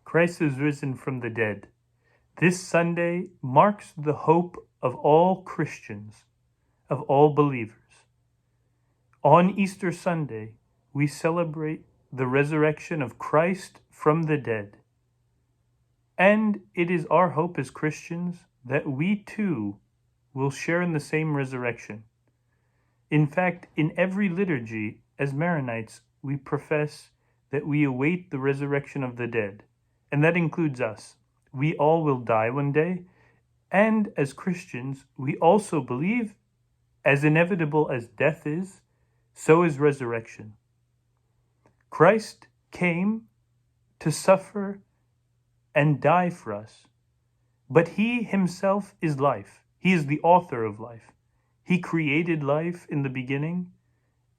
Christ is risen from the dead. This Sunday marks the hope of all Christians, of all believers. On Easter Sunday, we celebrate the resurrection of Christ from the dead. And it is our hope as Christians that we too will share in the same resurrection. In fact, in every liturgy, as Maronites, we profess that we await the resurrection of the dead, and that includes us. We all will die one day, and as Christians, we also believe, as inevitable as death is, so is resurrection. Christ came to suffer and die for us, but he himself is life. He is the author of life. He created life in the beginning,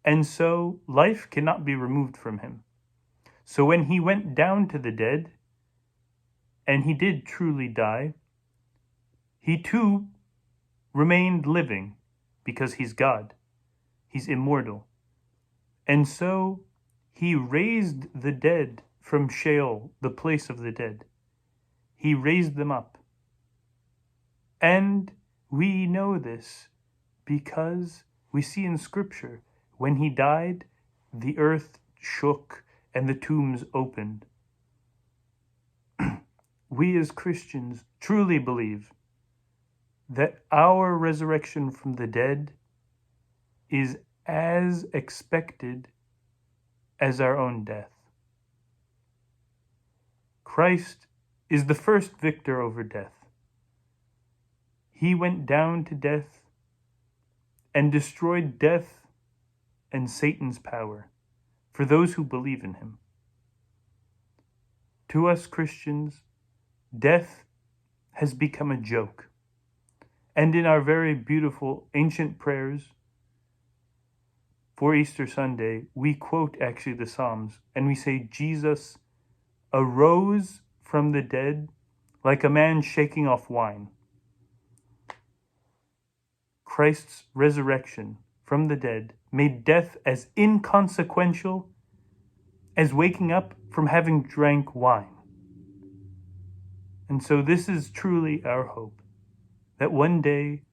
and so life cannot be removed from him. So when he went down to the dead, and he did truly die, he too remained living because he's God. He's immortal. And so he raised the dead from Sheol, the place of the dead. He raised them up. And we know this because we see in Scripture, when he died, the earth shook and the tombs opened. We as Christians truly believe that our resurrection from the dead is as expected as our own death. Christ is the first victor over death. He went down to death and destroyed death and Satan's power for those who believe in him. To us Christians, death has become a joke. And in our very beautiful ancient prayers for Easter Sunday, we quote actually the Psalms, and we say, Jesus arose from the dead like a man shaking off wine. Christ's resurrection from the dead made death as inconsequential as waking up from having drank wine. And so this is truly our hope, that one day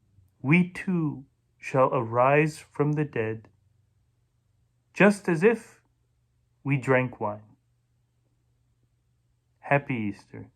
we too shall arise from the dead, just as if we drank wine. Happy Easter.